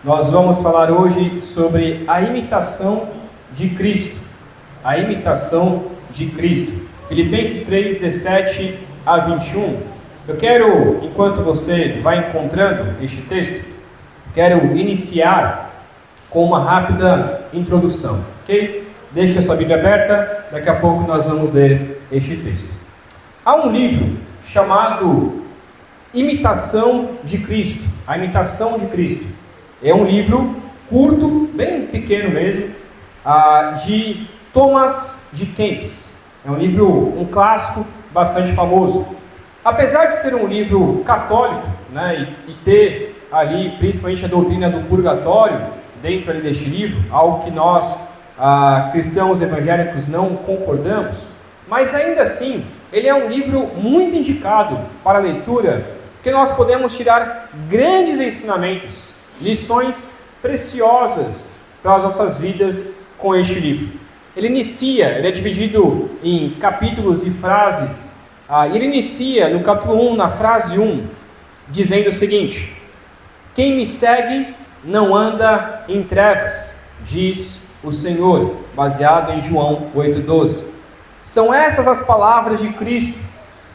Nós vamos falar hoje sobre a imitação de Cristo. A imitação de Cristo. Filipenses 3, 17 a 21. Eu quero, enquanto você vai encontrando este texto, quero iniciar com uma rápida introdução, ok? Deixe a sua Bíblia aberta, daqui a pouco nós vamos ler este texto. Há um livro chamado Imitação de Cristo. A Imitação de Cristo. É um livro curto, bem pequeno mesmo, de Thomas de Kempis. É um livro, um clássico bastante famoso. Apesar de ser um livro católico, né, e ter ali principalmente a doutrina do purgatório dentro ali deste livro, algo que nós cristãos evangélicos não concordamos, mas ainda assim ele é um livro muito indicado para a leitura, porque nós podemos tirar grandes ensinamentos, lições preciosas para as nossas vidas com este livro. Ele é dividido em capítulos e frases. Ele inicia no capítulo 1, na frase 1, dizendo o seguinte: quem me segue não anda em trevas, diz o Senhor, baseado em João 8,12. São essas as palavras de Cristo,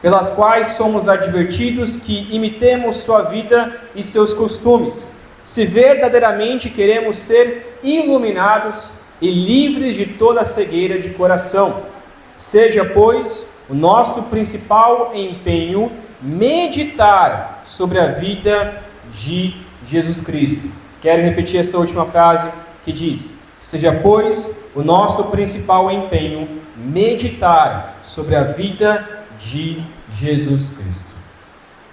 pelas quais somos advertidos que imitemos sua vida e seus costumes, se verdadeiramente queremos ser iluminados e livres de toda cegueira de coração. Seja, pois, o nosso principal empenho meditar sobre a vida de Jesus Cristo. Quero repetir essa última frase que diz: seja, pois, o nosso principal empenho meditar sobre a vida de Jesus Cristo.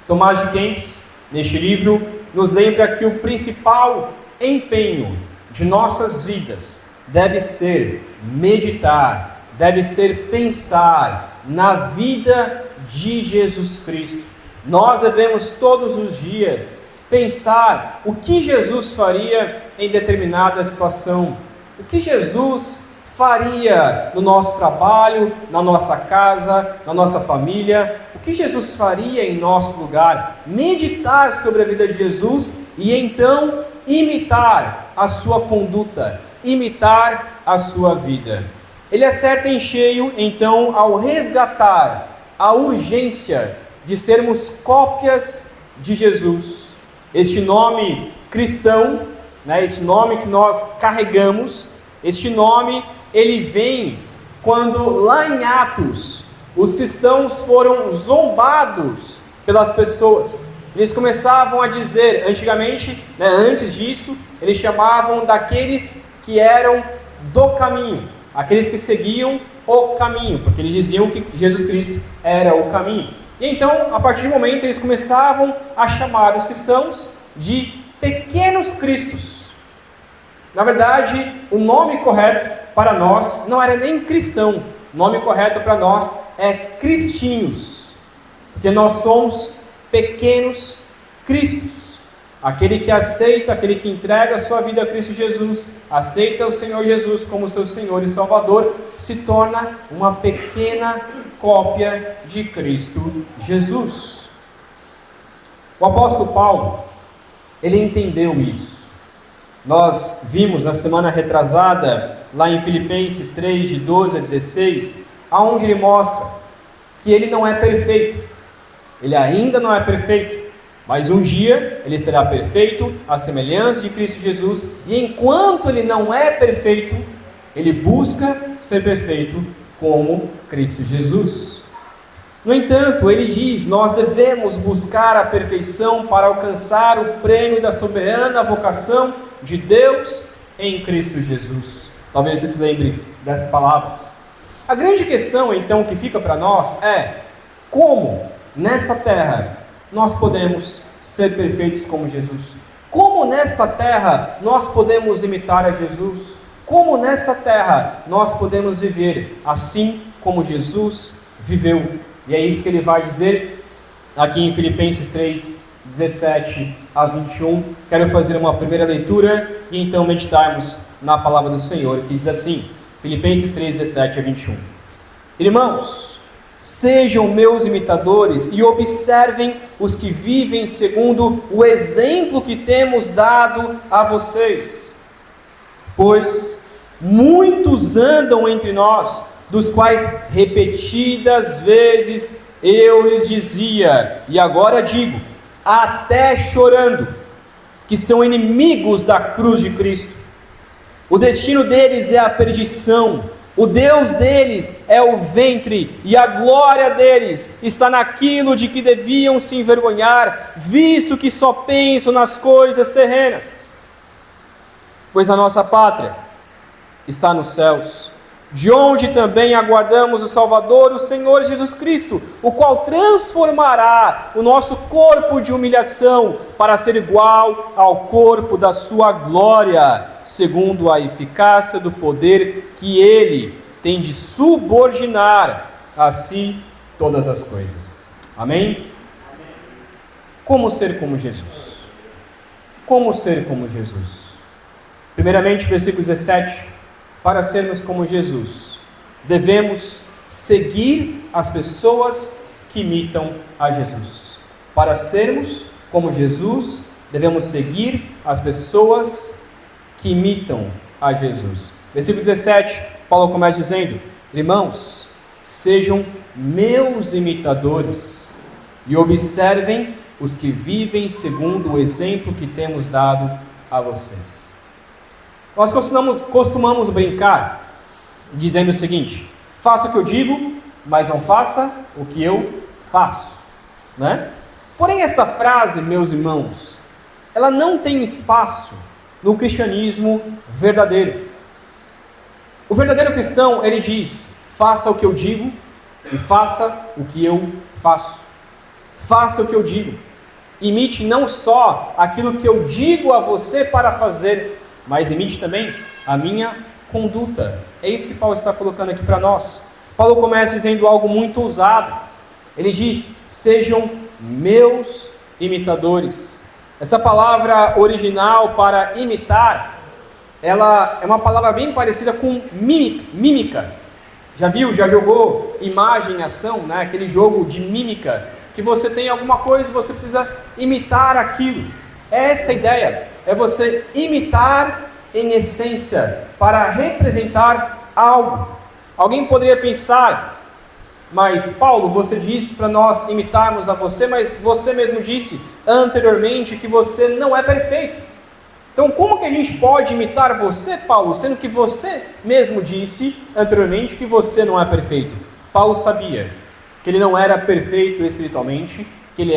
Tomás de Kempis, neste livro, nos lembra que o principal empenho de nossas vidas deve ser meditar, deve ser pensar na vida de Jesus Cristo. Nós devemos todos os dias pensar o que Jesus faria em determinada situação, o que Jesus faria no nosso trabalho, na nossa casa, na nossa família, o que Jesus faria em nosso lugar. Meditar sobre a vida de Jesus e então imitar a sua conduta, imitar a sua vida. Ele acerta em cheio, então, ao resgatar a urgência de sermos cópias de Jesus. Este nome cristão, esse nome que nós carregamos, este nome, ele vem quando lá em Atos, os cristãos foram zombados pelas pessoas. Eles começavam a dizer, antigamente, antes disso, eles chamavam daqueles que eram do caminho, aqueles que seguiam o caminho, porque eles diziam que Jesus Cristo era o caminho. E então, a partir do momento, eles começavam a chamar os cristãos de pequenos cristos. Na verdade, o nome correto para nós não era nem cristão, o nome correto para nós é cristinhos, porque nós somos pequenos cristos. Aquele que aceita, aquele que entrega a sua vida a Cristo Jesus, aceita o Senhor Jesus como seu Senhor e Salvador, se torna uma pequena cópia de Cristo Jesus. O apóstolo Paulo, ele entendeu isso. Nós vimos na semana retrasada, lá em Filipenses 3, de 12 a 16, aonde ele mostra que ele não é perfeito. Ele ainda não é perfeito, mas um dia ele será perfeito, à semelhança de Cristo Jesus, e enquanto ele não é perfeito, ele busca ser perfeito como Cristo Jesus. No entanto, ele diz: nós devemos buscar a perfeição para alcançar o prêmio da soberana vocação de Deus em Cristo Jesus. Talvez você se lembre dessas palavras. A grande questão, então, que fica para nós é: como nesta terra nós podemos ser perfeitos como Jesus? Como nesta terra nós podemos imitar a Jesus? Como nesta terra nós podemos viver assim como Jesus viveu? E é isso que ele vai dizer aqui em Filipenses 3, 17 a 21. Quero fazer uma primeira leitura e então meditarmos na palavra do Senhor, que diz assim, Filipenses 3, 17 a 21. Irmãos, Sejam meus imitadores e observem os que vivem segundo o exemplo que temos dado a vocês. Pois muitos andam entre nós, dos quais repetidas vezes eu lhes dizia, e agora digo, até chorando, que são inimigos da cruz de Cristo. O destino deles é a perdição, o Deus deles é o ventre, e a glória deles está naquilo de que deviam se envergonhar, visto que só pensam nas coisas terrenas. Pois a nossa pátria está nos céus, de onde também aguardamos o Salvador, o Senhor Jesus Cristo, o qual transformará o nosso corpo de humilhação para ser igual ao corpo da sua glória, segundo a eficácia do poder que Ele tem de subordinar a si todas as coisas. Amém? Como ser como Jesus? Como ser como Jesus? Primeiramente, versículo 17. Para sermos como Jesus, devemos seguir as pessoas que imitam a Jesus. Para sermos como Jesus, devemos seguir as pessoas que imitam a Jesus. Versículo 17, Paulo começa dizendo: irmãos, sejam meus imitadores e observem os que vivem segundo o exemplo que temos dado a vocês. Nós costumamos brincar dizendo o seguinte: faça o que eu digo, mas não faça o que eu faço, né? Porém, esta frase, meus irmãos, ela não tem espaço no cristianismo verdadeiro. O verdadeiro cristão, ele diz: faça o que eu digo e faça o que eu faço. Faça o que eu digo. Imite não só aquilo que eu digo a você para fazer, mas imite também a minha conduta. É isso que Paulo está colocando aqui para nós. Paulo começa dizendo algo muito ousado. Ele diz: sejam meus imitadores. Essa palavra original para imitar, ela é uma palavra bem parecida com mímica. Já viu? Já jogou imagem em ação, né? Aquele jogo de mímica, que você tem alguma coisa e você precisa imitar aquilo. Essa ideia é você imitar em essência, para representar algo. Alguém poderia pensar: mas Paulo, você disse para nós imitarmos a você, mas você mesmo disse anteriormente que você não é perfeito. Então como que a gente pode imitar você, Paulo, sendo que você mesmo disse anteriormente que você não é perfeito? Paulo sabia que ele não era perfeito espiritualmente, que ele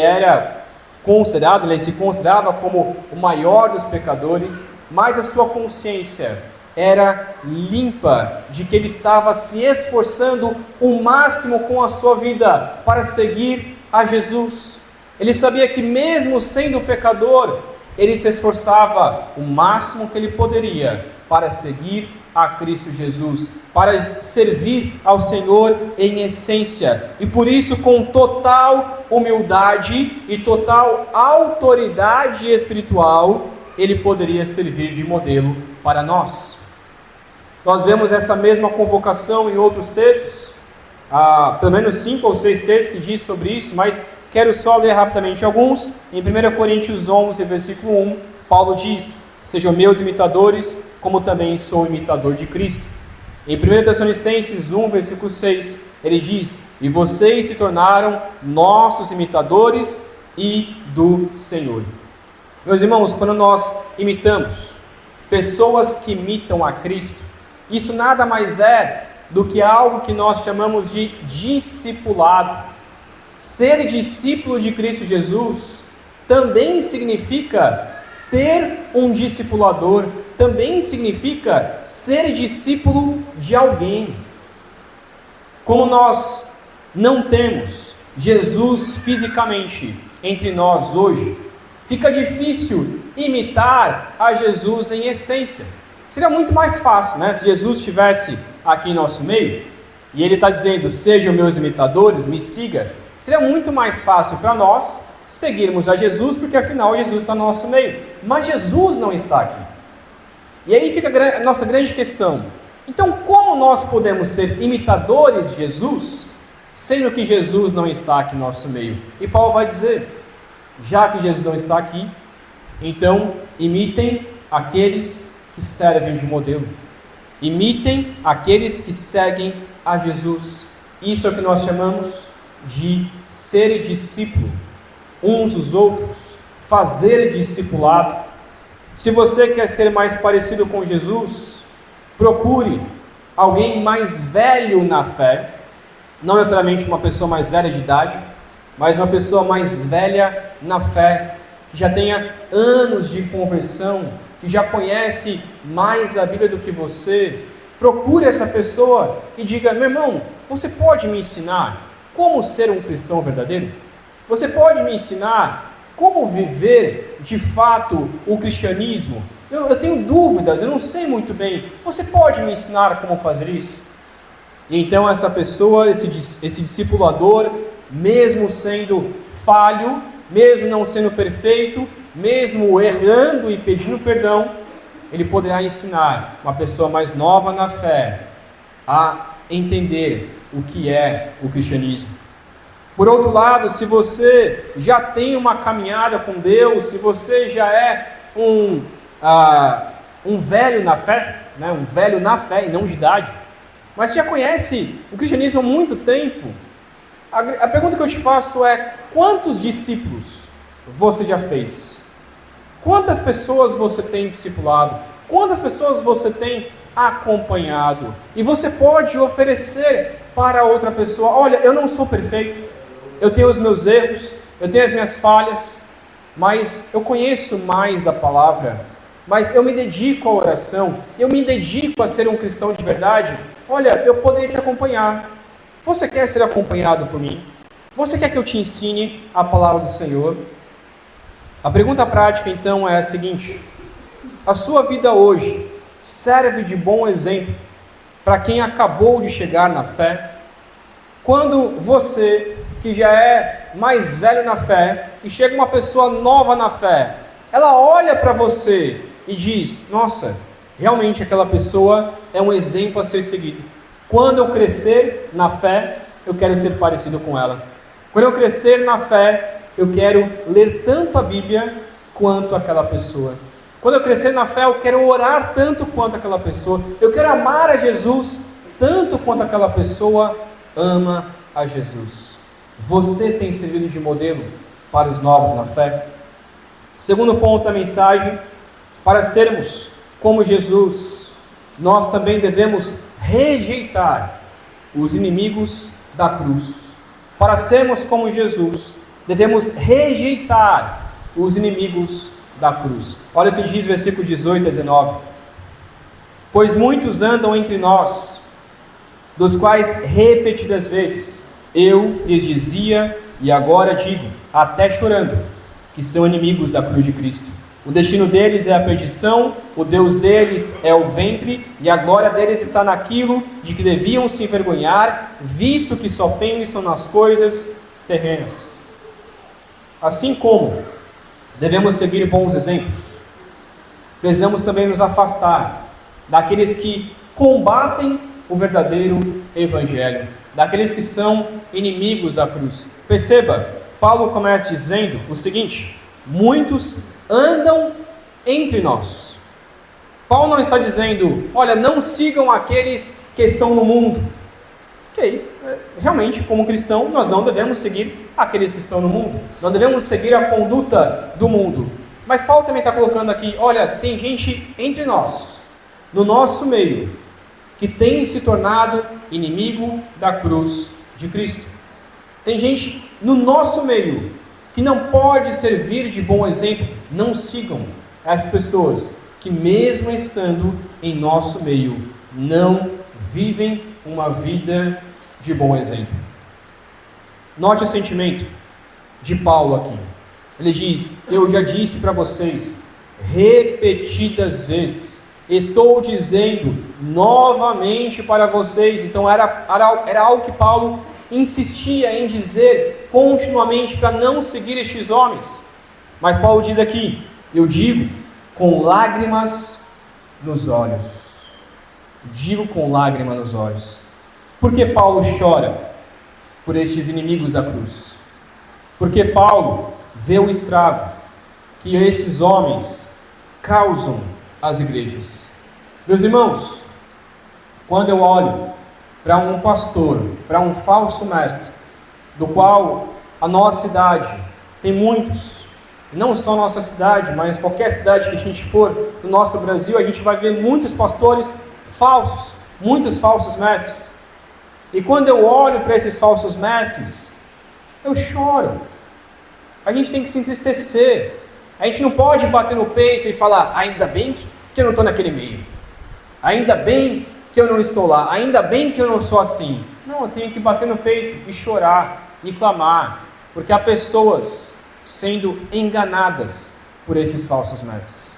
se considerava como o maior dos pecadores, mas a sua consciência era limpa de que ele estava se esforçando o máximo com a sua vida para seguir a Jesus. Ele sabia que mesmo sendo pecador, ele se esforçava o máximo que ele poderia para seguir a Cristo Jesus, para servir ao Senhor em essência, e por isso com total humildade e total autoridade espiritual, ele poderia servir de modelo para nós. Nós vemos essa mesma convocação em outros textos, pelo menos 5 ou 6 textos que diz sobre isso, mas quero só ler rapidamente alguns. Em 1 Coríntios 11, versículo 1, Paulo diz: sejam meus imitadores, como também sou imitador de Cristo. Em 1 Tessalonicenses 1, versículo 6, ele diz: e vocês se tornaram nossos imitadores e do Senhor. Meus irmãos, quando nós imitamos pessoas que imitam a Cristo, isso nada mais é do que algo que nós chamamos de discipulado. Ser discípulo de Cristo Jesus também significa ter um discipulador, também significa ser discípulo de alguém. Como nós não temos Jesus fisicamente entre nós hoje, fica difícil imitar a Jesus em essência. Seria muito mais fácil, né? Se Jesus estivesse aqui em nosso meio, e Ele está dizendo: sejam meus imitadores, me siga. Seria muito mais fácil para nós seguirmos a Jesus, porque afinal Jesus está no nosso meio. Mas Jesus não está aqui. E aí fica a nossa grande questão. Então, como nós podemos ser imitadores de Jesus sendo que Jesus não está aqui no nosso meio. E Paulo vai dizer, já que Jesus não está aqui, então imitem aqueles que servem de modelo. Imitem aqueles que seguem a Jesus. Isso é o que nós chamamos de ser discípulo uns dos outros, fazer discipulado. Se você quer ser mais parecido com Jesus, procure alguém mais velho na fé, não necessariamente uma pessoa mais velha de idade, mas uma pessoa mais velha na fé, que já tenha anos de conversão, que já conhece mais a Bíblia do que você. Procure essa pessoa e diga: meu irmão, você pode me ensinar como ser um cristão verdadeiro? Você pode me ensinar como viver de fato o cristianismo? Eu tenho dúvidas, eu não sei muito bem. Você pode me ensinar como fazer isso? E então essa pessoa, esse discipulador, mesmo sendo falho, mesmo não sendo perfeito, mesmo errando e pedindo perdão, ele poderá ensinar uma pessoa mais nova na fé a entender o que é o cristianismo. Por outro lado, se você já tem uma caminhada com Deus, se você já é um velho na fé, né? Um velho na fé e não de idade, mas já conhece o cristianismo há muito tempo, a pergunta que eu te faço é: quantos discípulos você já fez? Quantas pessoas você tem discipulado? Quantas pessoas você tem acompanhado? E você pode oferecer para outra pessoa: olha, eu não sou perfeito, eu tenho os meus erros, eu tenho as minhas falhas, mas eu conheço mais da palavra, mas eu me dedico à oração, eu me dedico a ser um cristão de verdade. Olha, eu poderia te acompanhar. Você quer ser acompanhado por mim? Você quer que eu te ensine a palavra do Senhor? A pergunta prática então é a seguinte: a sua vida hoje serve de bom exemplo para quem acabou de chegar na fé? Quando você, que já é mais velho na fé, e chega uma pessoa nova na fé, ela olha para você e diz: nossa, realmente aquela pessoa é um exemplo a ser seguido. Quando eu crescer na fé, eu quero ser parecido com ela. Quando eu crescer na fé, eu quero ler tanto a Bíblia quanto aquela pessoa. Quando eu crescer na fé, eu quero orar tanto quanto aquela pessoa. Eu quero amar a Jesus tanto quanto aquela pessoa ama a Jesus. Você tem servido de modelo para os novos na fé? Segundo ponto da mensagem: para sermos como Jesus, nós também devemos rejeitar os inimigos da cruz. Para sermos como Jesus, devemos rejeitar os inimigos da cruz. Olha o que diz versículo 18 a 19: pois muitos andam entre nós, dos quais repetidas vezes eu lhes dizia, e agora digo, até chorando, que são inimigos da cruz de Cristo. O destino deles é a perdição, o Deus deles é o ventre, e a glória deles está naquilo de que deviam se envergonhar, visto que só pensam nas coisas terrenas. Assim como devemos seguir bons exemplos, precisamos também nos afastar daqueles que combatem o verdadeiro evangelho, daqueles que são inimigos da cruz. Perceba, Paulo começa dizendo o seguinte: muitos andam entre nós. Paulo não está dizendo: olha, não sigam aqueles que estão no mundo. Ok, realmente, como cristão, nós não devemos seguir aqueles que estão no mundo, não devemos seguir a conduta do mundo. Mas Paulo também está colocando aqui: olha, tem gente entre nós, no nosso meio, que tem se tornado inimigo da cruz de Cristo. Tem gente no nosso meio que não pode servir de bom exemplo. Não sigam essas pessoas que, mesmo estando em nosso meio, não vivem uma vida de bom exemplo. Note o sentimento de Paulo aqui. Ele diz: eu já disse para vocês repetidas vezes, estou dizendo novamente para vocês. Então era algo que Paulo insistia em dizer continuamente para não seguir estes homens. Mas Paulo diz aqui: eu digo com lágrimas nos olhos. Digo com lágrimas nos olhos. Por que Paulo chora? por estes inimigos da cruz. Porque Paulo vê o estrago que esses homens causam às igrejas. Meus irmãos, quando eu olho para um pastor, para um falso mestre, do qual a nossa cidade tem muitos, não só a nossa cidade, mas qualquer cidade que a gente for no nosso Brasil, a gente vai ver muitos pastores falsos, muitos falsos mestres. E quando eu olho para esses falsos mestres, eu choro. A gente tem que se entristecer. A gente não pode bater no peito e falar, ainda bem que eu não estou naquele meio. Ainda bem que eu não estou lá. Ainda bem que eu não sou assim. Não, eu tenho que bater no peito e chorar e clamar. Porque há pessoas sendo enganadas por esses falsos mestres.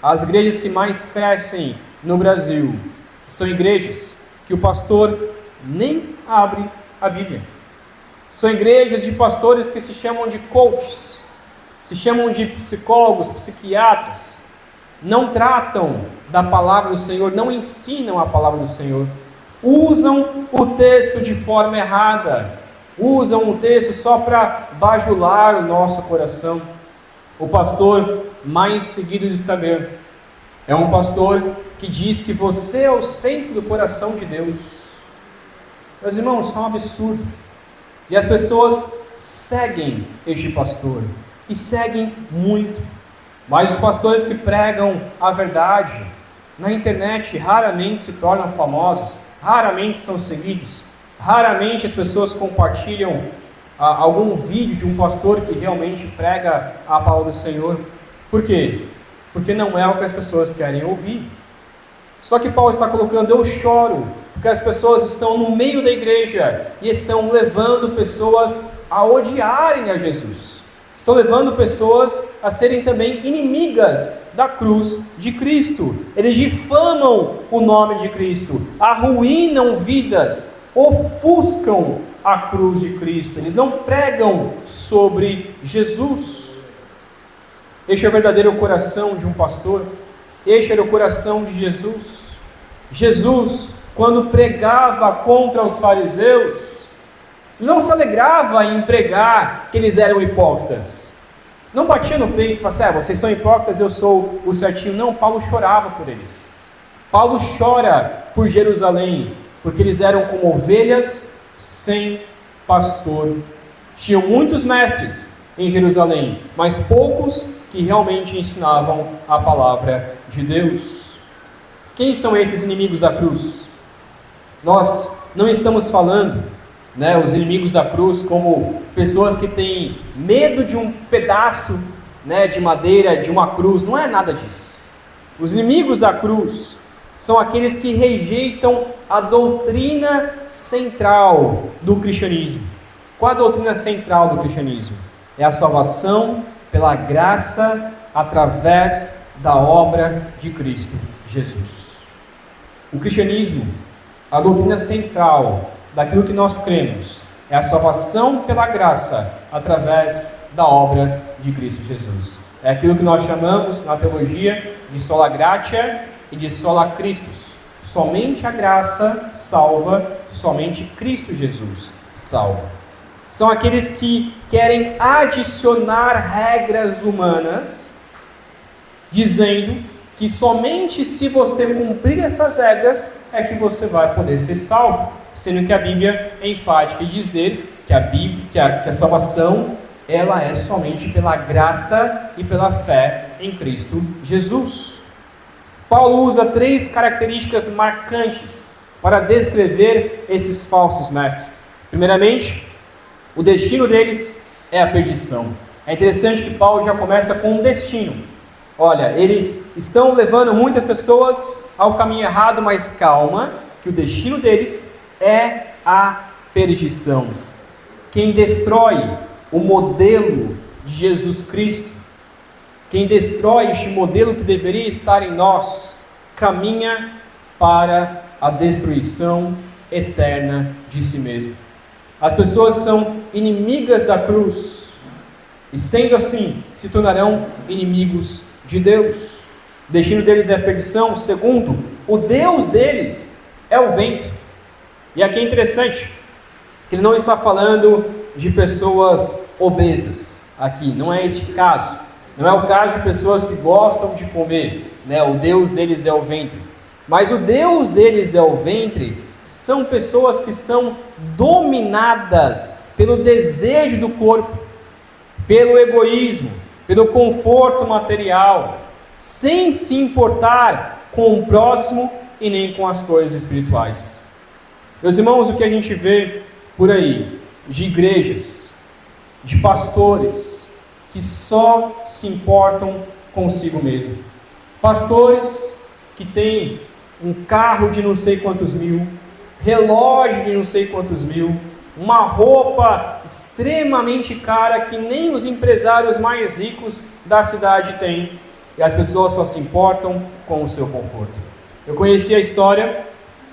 As igrejas que mais crescem no Brasil são igrejas que o pastor nem abre a Bíblia. São igrejas de pastores que se chamam de coaches, se chamam de psicólogos, psiquiatras, não tratam da palavra do Senhor, não ensinam a palavra do Senhor, usam o texto de forma errada, usam o texto só para bajular o nosso coração. O pastor mais seguido do Instagram é um pastor que diz que você é o centro do coração de Deus. Meus irmãos, isso é um absurdo. E as pessoas seguem este pastor, e seguem muito. Mas os pastores que pregam a verdade na internet raramente se tornam famosos, raramente são seguidos, raramente as pessoas compartilham algum vídeo de um pastor que realmente prega a palavra do Senhor. Por quê? Porque não é o que as pessoas querem ouvir. Só que Paulo está colocando, eu choro, porque as pessoas estão no meio da igreja e estão levando pessoas a odiarem a Jesus. Estão levando pessoas a serem também inimigas da cruz de Cristo. Eles difamam o nome de Cristo, arruinam vidas, ofuscam a cruz de Cristo. Eles não pregam sobre Jesus. Este é o verdadeiro coração de um pastor. Este era o coração de Jesus. Jesus, quando pregava contra os fariseus, não se alegrava em pregar que eles eram hipócritas. Não batia no peito e falava assim, vocês são hipócritas, eu sou o certinho. Não, Paulo chorava por eles. Paulo chora por Jerusalém, porque eles eram como ovelhas sem pastor. Tinham muitos mestres em Jerusalém, mas poucos que realmente ensinavam a palavra de Deus. Quem são esses inimigos da cruz? Nós não estamos falando, os inimigos da cruz como pessoas que têm medo de um pedaço, de madeira, de uma cruz. Não é nada disso. Os inimigos da cruz são aqueles que rejeitam a doutrina central do cristianismo. Qual a doutrina central do cristianismo? É a salvação pela graça através da obra de Cristo Jesus. O cristianismo, a doutrina central daquilo que nós cremos, é a salvação pela graça através da obra de Cristo Jesus. É aquilo que nós chamamos na teologia de sola gratia e de sola Christus. Somente a graça salva, somente Cristo Jesus salva. São aqueles que querem adicionar regras humanas, dizendo que somente se você cumprir essas regras é que você vai poder ser salvo, sendo que a Bíblia é enfática em dizer que a salvação ela é somente pela graça e pela fé em Cristo Jesus. Paulo usa 3 características marcantes para descrever esses falsos mestres. Primeiramente, o destino deles é a perdição. É interessante que Paulo já começa com um destino. Olha, eles estão levando muitas pessoas ao caminho errado, mas calma, que o destino deles é a perdição. Quem destrói o modelo de Jesus Cristo, quem destrói este modelo que deveria estar em nós, caminha para a destruição eterna de si mesmo. As pessoas são inimigas da cruz e, sendo assim, se tornarão inimigos de Deus. O destino deles é a perdição. Segundo, o Deus deles é o ventre. E aqui é interessante, que ele não está falando de pessoas obesas aqui, não é este caso. Não é o caso de pessoas que gostam de comer, né? O Deus deles é o ventre. Mas o Deus deles é o ventre, são pessoas que são dominadas pelo desejo do corpo, pelo egoísmo, pelo conforto material, sem se importar com o próximo e nem com as coisas espirituais. Meus irmãos, o que a gente vê por aí, de igrejas, de pastores, que só se importam consigo mesmo. Pastores que têm um carro de não sei quantos mil, relógio de não sei quantos mil, uma roupa extremamente cara que nem os empresários mais ricos da cidade têm, e as pessoas só se importam com o seu conforto. Eu conheci a história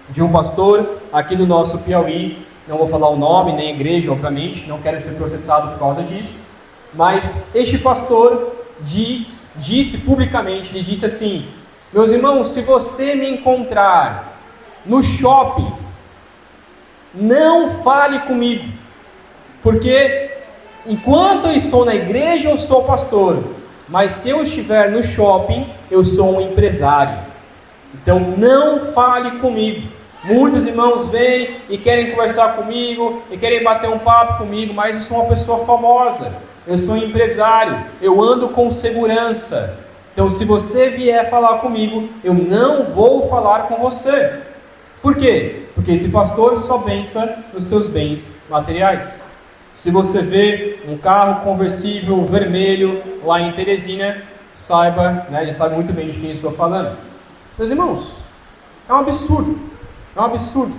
de um pastor aqui do nosso Piauí, não vou falar o nome, nem a igreja, obviamente, não quero ser processado por causa disso, mas este pastor disse publicamente, ele disse assim: meus irmãos, se você me encontrar no shopping, não fale comigo, porque enquanto eu estou na igreja eu sou pastor, mas se eu estiver no shopping eu sou um empresário, então não fale comigo. Muitos irmãos vêm e querem conversar comigo, e querem bater um papo comigo, mas eu sou uma pessoa famosa, eu sou um empresário, eu ando com segurança, então se você vier falar comigo, eu não vou falar com você. Por quê? Porque esse pastor só pensa nos seus bens materiais. Se você vê um carro conversível vermelho lá em Teresina, saiba, né, já sabe muito bem de quem estou falando. Meus irmãos, é um absurdo, é um absurdo.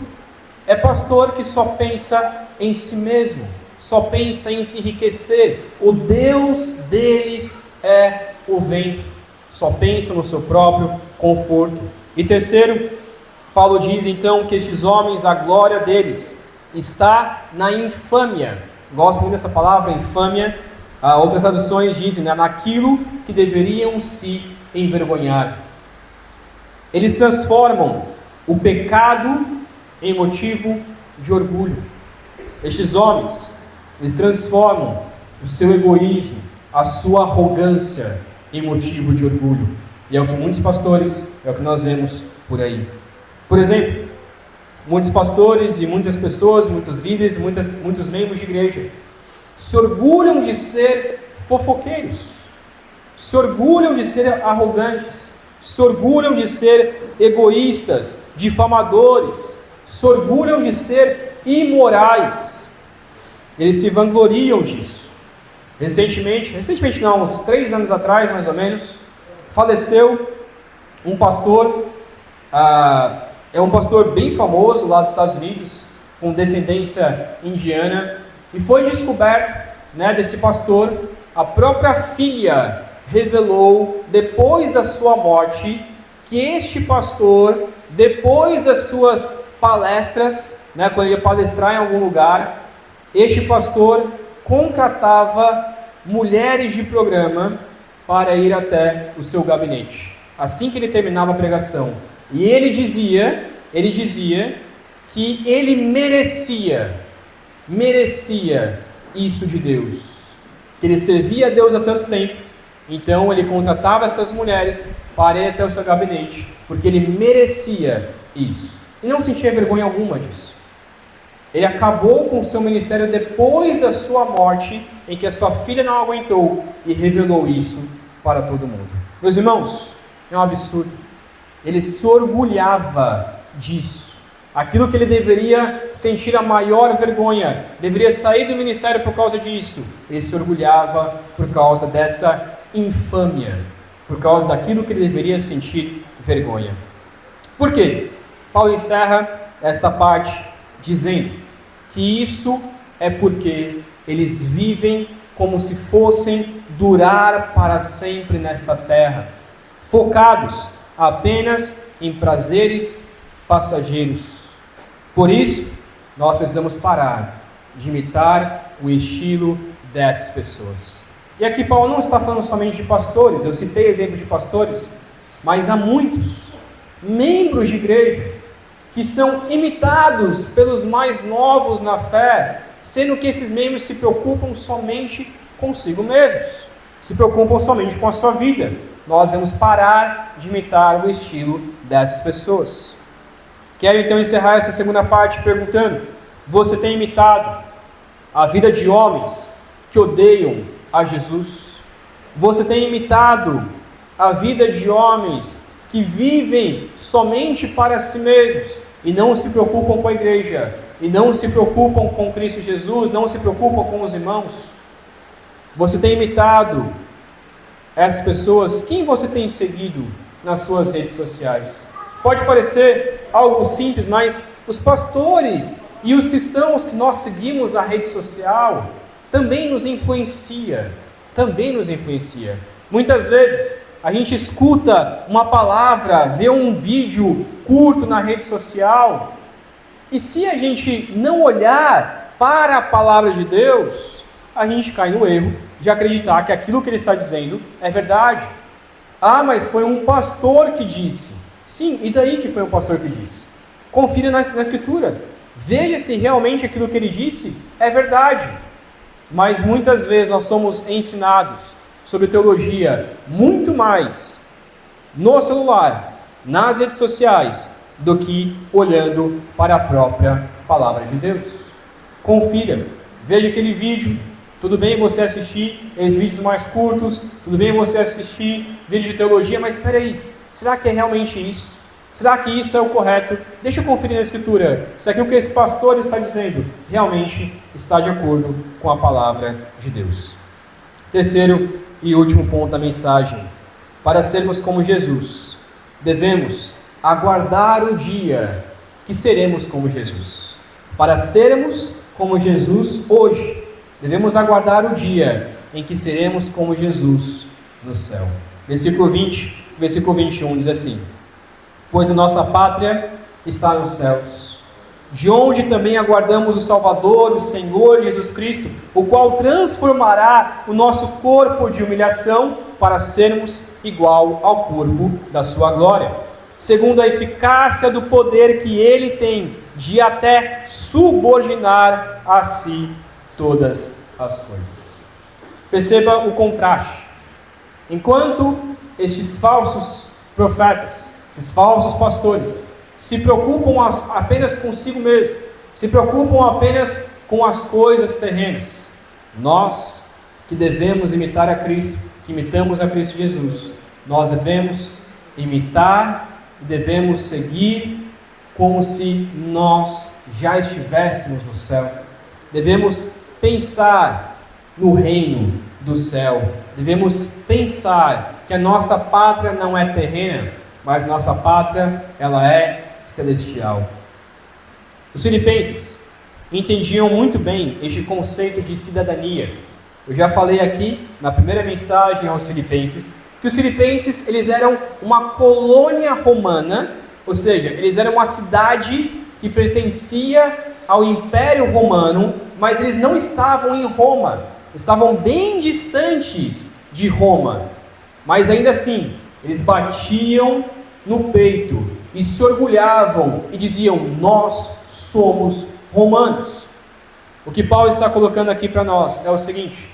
É pastor que só pensa em si mesmo, só pensa em se enriquecer. O Deus deles é o ventre, só pensa no seu próprio conforto. E terceiro, Paulo diz então que estes homens, a glória deles está na infâmia. Gosto muito dessa palavra, infâmia. Outras traduções dizem, né, naquilo que deveriam se envergonhar. Eles transformam o pecado em motivo de orgulho. Estes homens, eles transformam o seu egoísmo, a sua arrogância em motivo de orgulho. E é o que muitos pastores, é o que nós vemos por aí. Por exemplo, muitos pastores e muitas pessoas, muitos líderes, muitos membros de igreja se orgulham de ser fofoqueiros, se orgulham de ser arrogantes, se orgulham de ser egoístas, difamadores, se orgulham de ser imorais. Eles se vangloriam disso. Recentemente não, uns 3 anos atrás, mais ou menos, faleceu um pastor, é um pastor bem famoso lá dos Estados Unidos, com descendência indiana, e foi descoberto, né, desse pastor, a própria filha revelou, depois da sua morte, que este pastor, depois das suas palestras, né, quando ele ia palestrar em algum lugar, este pastor contratava mulheres de programa para ir até o seu gabinete, assim que ele terminava a pregação. E ele dizia que ele merecia isso de Deus, que ele servia a Deus há tanto tempo, então ele contratava essas mulheres para ir até o seu gabinete, porque ele merecia isso, e não sentia vergonha alguma disso. Ele acabou com o seu ministério depois da sua morte, em que a sua filha não aguentou, e revelou isso para todo mundo. Meus irmãos, é um absurdo. Ele se orgulhava disso. Aquilo que ele deveria sentir a maior vergonha, deveria sair do ministério por causa disso. Ele se orgulhava por causa dessa infâmia, por causa daquilo que ele deveria sentir vergonha. Por quê? Paulo encerra esta parte dizendo que isso é porque eles vivem como se fossem durar para sempre nesta terra, focados apenas em prazeres passageiros. Por isso, nós precisamos parar de imitar o estilo dessas pessoas. E aqui Paulo não está falando somente de pastores, eu citei exemplos de pastores, mas há muitos membros de igreja que são imitados pelos mais novos na fé, sendo que esses membros se preocupam somente consigo mesmos, se preocupam somente com a sua vida. Nós devemos parar de imitar o estilo dessas pessoas. Quero então encerrar essa segunda parte perguntando: você tem imitado a vida de homens que odeiam a Jesus? Você tem imitado a vida de homens que vivem somente para si mesmos e não se preocupam com a igreja, e não se preocupam com Cristo Jesus, não se preocupam com os irmãos? Você tem imitado essas pessoas? Quem você tem seguido nas suas redes sociais? Pode parecer algo simples, mas os pastores e os cristãos que nós seguimos na rede social também nos influencia. Muitas vezes a gente escuta uma palavra, vê um vídeo curto na rede social, e se a gente não olhar para a palavra de Deus, a gente cai no erro de acreditar que aquilo que ele está dizendo é verdade. Ah, mas foi um pastor que disse. Sim, e daí que foi um pastor que disse? Confira na Escritura. Veja se realmente aquilo que ele disse é verdade. Mas muitas vezes nós somos ensinados sobre teologia muito mais no celular, nas redes sociais, do que olhando para a própria palavra de Deus. Confira, veja aquele vídeo. Tudo bem você assistir esses vídeos mais curtos, tudo bem você assistir vídeo de teologia, mas espera aí, será que é realmente isso? Será que isso é o correto? Deixa eu conferir na Escritura se aquilo que esse pastor está dizendo realmente está de acordo com a palavra de Deus. Terceiro e último ponto da mensagem: para sermos como Jesus, devemos aguardar o dia que seremos como Jesus. Para sermos como Jesus hoje, devemos aguardar o dia em que seremos como Jesus no céu. Versículo 20, versículo 21 diz assim: pois a nossa pátria está nos céus, de onde também aguardamos o Salvador, o Senhor Jesus Cristo, o qual transformará o nosso corpo de humilhação para sermos igual ao corpo da sua glória, segundo a eficácia do poder que ele tem de até subordinar a si todas as coisas. Perceba o contraste. Enquanto estes falsos profetas, esses falsos pastores, se preocupam apenas consigo mesmo, se preocupam apenas com as coisas terrenas, nós que devemos imitar a Cristo, que imitamos a Cristo Jesus, nós devemos imitar e devemos seguir como se nós já estivéssemos no céu. Devemos pensar no reino do céu, devemos pensar que a nossa pátria não é terrena, mas nossa pátria, ela é celestial. Os filipenses entendiam muito bem este conceito de cidadania. Eu já falei aqui, na primeira mensagem aos filipenses, que os filipenses, eles eram uma colônia romana, ou seja, eles eram uma cidade que pertencia ao Império Romano, mas eles não estavam em Roma, estavam bem distantes de Roma, mas ainda assim, eles batiam no peito e se orgulhavam e diziam: nós somos romanos. O que Paulo está colocando aqui para nós é o seguinte: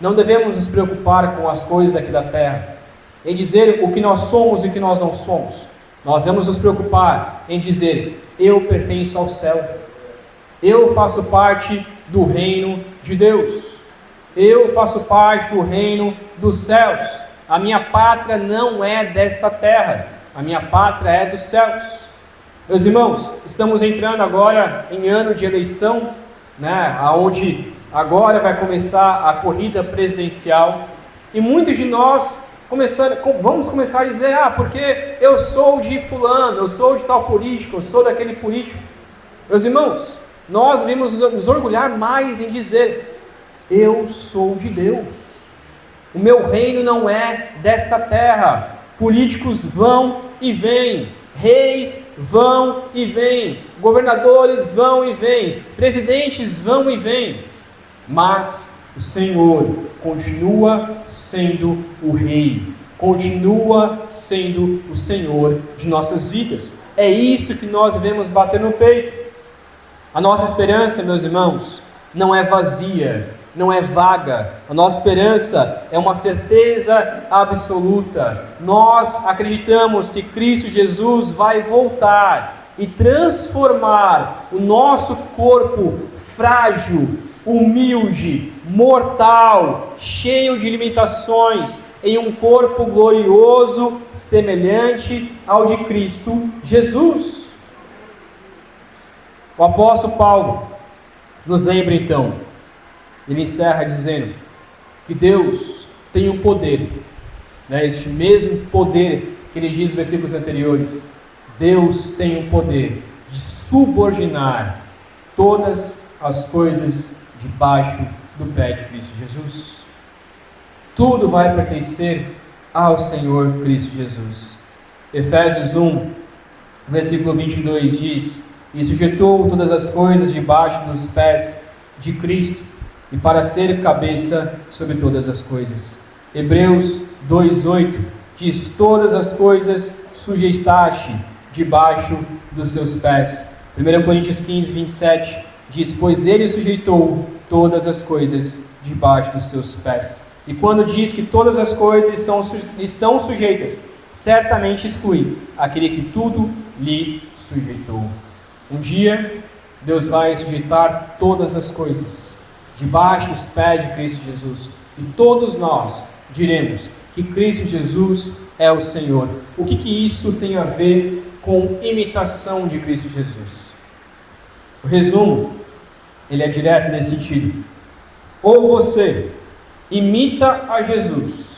não devemos nos preocupar com as coisas aqui da terra, em dizer o que nós somos e o que nós não somos. Nós devemos nos preocupar em dizer: eu pertenço ao céu, eu faço parte do reino de Deus, eu faço parte do reino dos céus. A minha pátria não é desta terra, a minha pátria é dos céus. Meus irmãos, estamos entrando agora em ano de eleição, onde agora vai começar a corrida presidencial, e muitos de nós vamos começar a dizer: porque eu sou de fulano, eu sou de tal político, eu sou daquele político. Meus irmãos, nós devemos nos orgulhar mais em dizer: eu sou de Deus, o meu reino não é desta terra. Políticos vão e vêm, reis vão e vêm, governadores vão e vêm, presidentes vão e vêm, mas o Senhor continua sendo o rei, continua sendo o Senhor de nossas vidas. É isso que nós devemos bater no peito. A nossa esperança, meus irmãos, não é vazia, não é vaga. A nossa esperança é uma certeza absoluta. Nós acreditamos que Cristo Jesus vai voltar e transformar o nosso corpo frágil, humilde, mortal, cheio de limitações, em um corpo glorioso, semelhante ao de Cristo Jesus. O apóstolo Paulo nos lembra então, ele encerra dizendo que Deus tem um poder, este mesmo poder que ele diz nos versículos anteriores. Deus tem o poder de subordinar todas as coisas debaixo do pé de Cristo Jesus. Tudo vai pertencer ao Senhor Cristo Jesus. Efésios 1, versículo 22 diz: e sujeitou todas as coisas debaixo dos pés de Cristo, e para ser cabeça sobre todas as coisas. Hebreus 2,8 diz: todas as coisas sujeitaste debaixo dos seus pés. 1 Coríntios 15, 27 diz: pois ele sujeitou todas as coisas debaixo dos seus pés. E quando diz que todas as coisas estão sujeitas, certamente exclui aquele que tudo lhe sujeitou. Um dia, Deus vai sujeitar todas as coisas debaixo dos pés de Cristo Jesus. E todos nós diremos que Cristo Jesus é o Senhor. O que isso tem a ver com imitação de Cristo Jesus? O resumo, ele é direto nesse sentido. Ou você imita a Jesus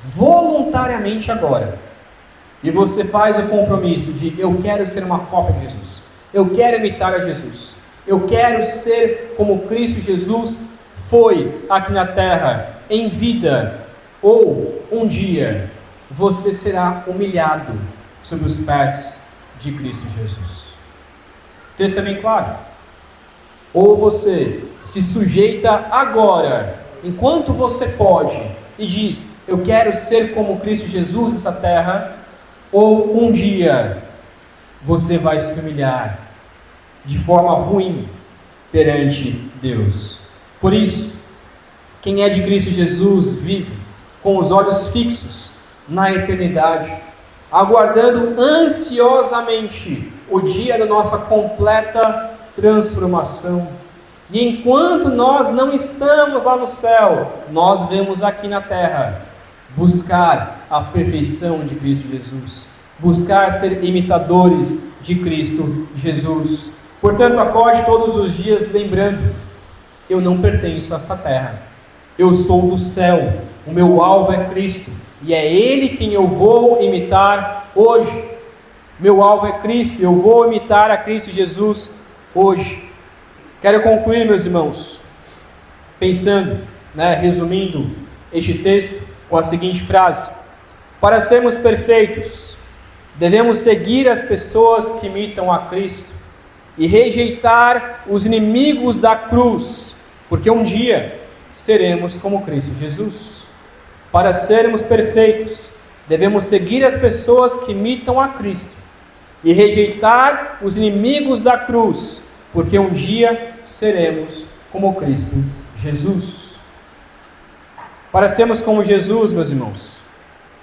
voluntariamente agora, e você faz o compromisso de: eu quero ser uma cópia de Jesus, eu quero imitar a Jesus, eu quero ser como Cristo Jesus foi aqui na terra, em vida. Ou um dia você será humilhado sob os pés de Cristo Jesus. O texto é bem claro. Ou você se sujeita agora, enquanto você pode, e diz: eu quero ser como Cristo Jesus nessa terra. Ou um dia você vai se humilhar de forma ruim perante Deus. Por isso, quem é de Cristo Jesus vive com os olhos fixos na eternidade, aguardando ansiosamente o dia da nossa completa transformação. E enquanto nós não estamos lá no céu, nós devemos aqui na terra buscar a perfeição de Cristo Jesus, buscar ser imitadores de Cristo Jesus. Portanto, acorde todos os dias lembrando: eu não pertenço a esta terra, eu sou do céu, o meu alvo é Cristo, e é Ele quem eu vou imitar hoje. Meu alvo é Cristo, eu vou imitar a Cristo Jesus hoje. Quero concluir, meus irmãos, pensando, resumindo este texto com a seguinte frase: para sermos perfeitos, devemos seguir as pessoas que imitam a Cristo e rejeitar os inimigos da cruz, porque um dia seremos como Cristo Jesus. Para sermos perfeitos, devemos seguir as pessoas que imitam a Cristo e rejeitar os inimigos da cruz, porque um dia seremos como Cristo Jesus. Para sermos como Jesus, meus irmãos,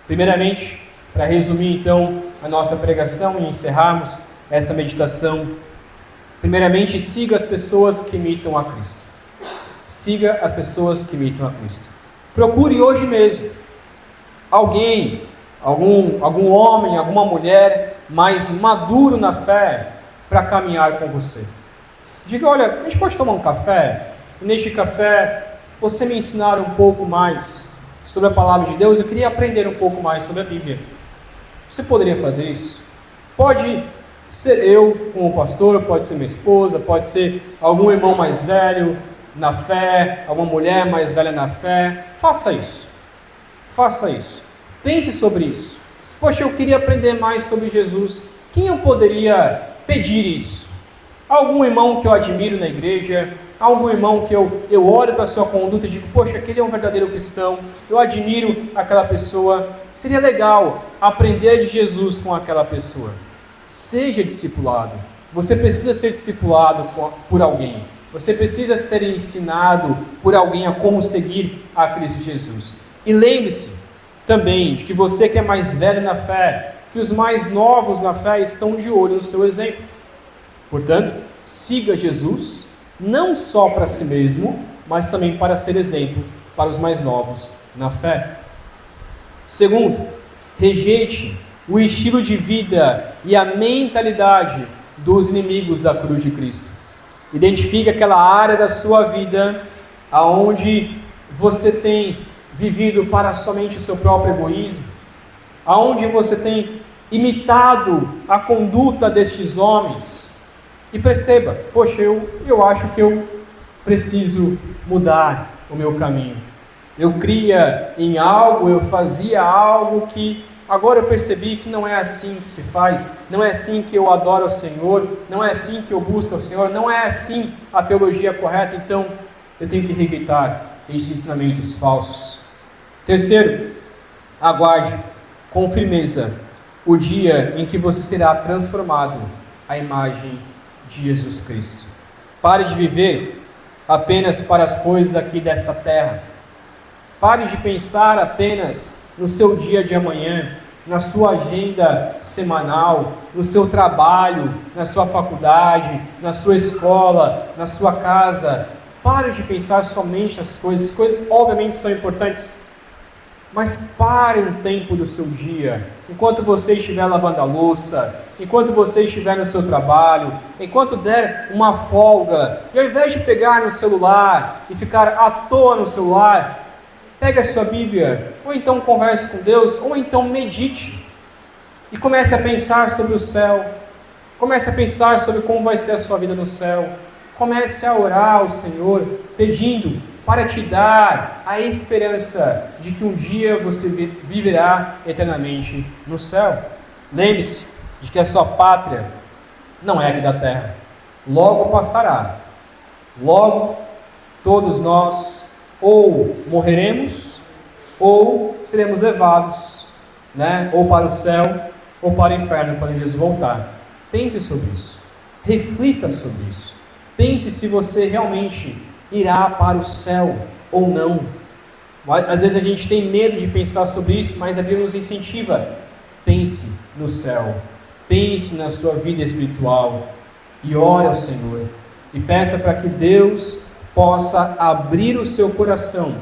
primeiramente, para resumir então a nossa pregação e encerrarmos esta meditação, primeiramente, siga as pessoas que imitam a Cristo. Siga as pessoas que imitam a Cristo. Procure hoje mesmo alguém, algum homem, alguma mulher mais maduro na fé para caminhar com você. Diga: olha, a gente pode tomar um café? E neste café você me ensinar um pouco mais sobre a palavra de Deus. Eu queria aprender um pouco mais sobre a Bíblia. Você poderia fazer isso? Pode ser eu como pastor, pode ser minha esposa, pode ser algum irmão mais velho na fé, alguma mulher mais velha na fé. Faça isso. Faça isso. Pense sobre isso. Poxa, eu queria aprender mais sobre Jesus. Quem eu poderia pedir isso? Algum irmão que eu admiro na igreja, Há algum irmão que eu olho para a sua conduta e digo, poxa, aquele é um verdadeiro cristão, eu admiro aquela pessoa, seria legal aprender de Jesus com aquela pessoa. Seja discipulado. Você precisa ser discipulado por alguém. Você precisa ser ensinado por alguém a como seguir a Cristo Jesus. E lembre-se também de que você que é mais velho na fé, que os mais novos na fé estão de olho no seu exemplo. Portanto, siga Jesus, não só para si mesmo, mas também para ser exemplo para os mais novos na fé. Segundo, rejeite o estilo de vida e a mentalidade dos inimigos da cruz de Cristo. Identifique aquela área da sua vida aonde você tem vivido para somente o seu próprio egoísmo, aonde você tem imitado a conduta destes homens. E perceba, poxa, eu acho que eu preciso mudar o meu caminho. Eu cria em algo, eu fazia algo que agora eu percebi que não é assim que se faz, não é assim que eu adoro o Senhor, não é assim que eu busco o Senhor, não é assim a teologia correta, então eu tenho que rejeitar esses ensinamentos falsos. Terceiro, aguarde com firmeza o dia em que você será transformado à imagem de Jesus Cristo. Pare de viver apenas para as coisas aqui desta terra. Pare de pensar apenas no seu dia de amanhã, na sua agenda semanal, no seu trabalho, na sua faculdade, na sua escola, na sua casa. Pare de pensar somente nessas coisas. As coisas obviamente são importantes, mas pare um tempo do seu dia, enquanto você estiver lavando a louça, enquanto você estiver no seu trabalho, enquanto der uma folga, e ao invés de pegar no celular e ficar à toa no celular, pegue a sua Bíblia, ou então converse com Deus, ou então medite, e comece a pensar sobre o céu, comece a pensar sobre como vai ser a sua vida no céu, comece a orar ao Senhor, pedindo para te dar a esperança de que um dia você viverá eternamente no céu. Lembre-se de que a sua pátria não é aqui da terra, logo passará, logo todos nós ou morreremos, ou seremos levados, ou para o céu, ou para o inferno, quando Jesus voltar. Pense sobre isso, reflita sobre isso, pense se você realmente irá para o céu ou não. Às vezes a gente tem medo de pensar sobre isso, mas a Bíblia nos incentiva. Pense no céu, pense na sua vida espiritual, e ore ao Senhor, e peça para que Deus possa abrir o seu coração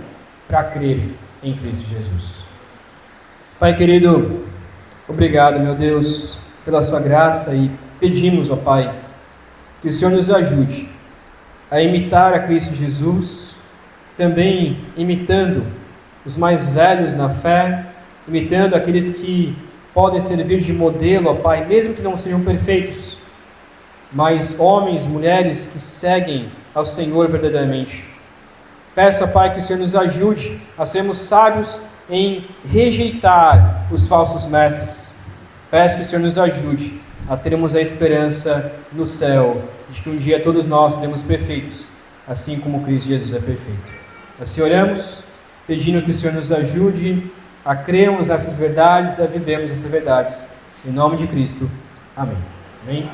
para crer em Cristo Jesus. Pai querido, obrigado, meu Deus, pela sua graça, e pedimos, ó Pai, que o Senhor nos ajude a imitar a Cristo Jesus, também imitando os mais velhos na fé, imitando aqueles que podem servir de modelo, ó Pai, mesmo que não sejam perfeitos, mas homens, mulheres que seguem ao Senhor verdadeiramente. Peço, ó Pai, que o Senhor nos ajude a sermos sábios em rejeitar os falsos mestres. Peço que o Senhor nos ajude a termos a esperança no céu, de que um dia todos nós seremos perfeitos, assim como Cristo Jesus é perfeito. Assim oramos, pedindo que o Senhor nos ajude a crermos nessas verdades, a vivermos essas verdades. Em nome de Cristo. Amém. Amém.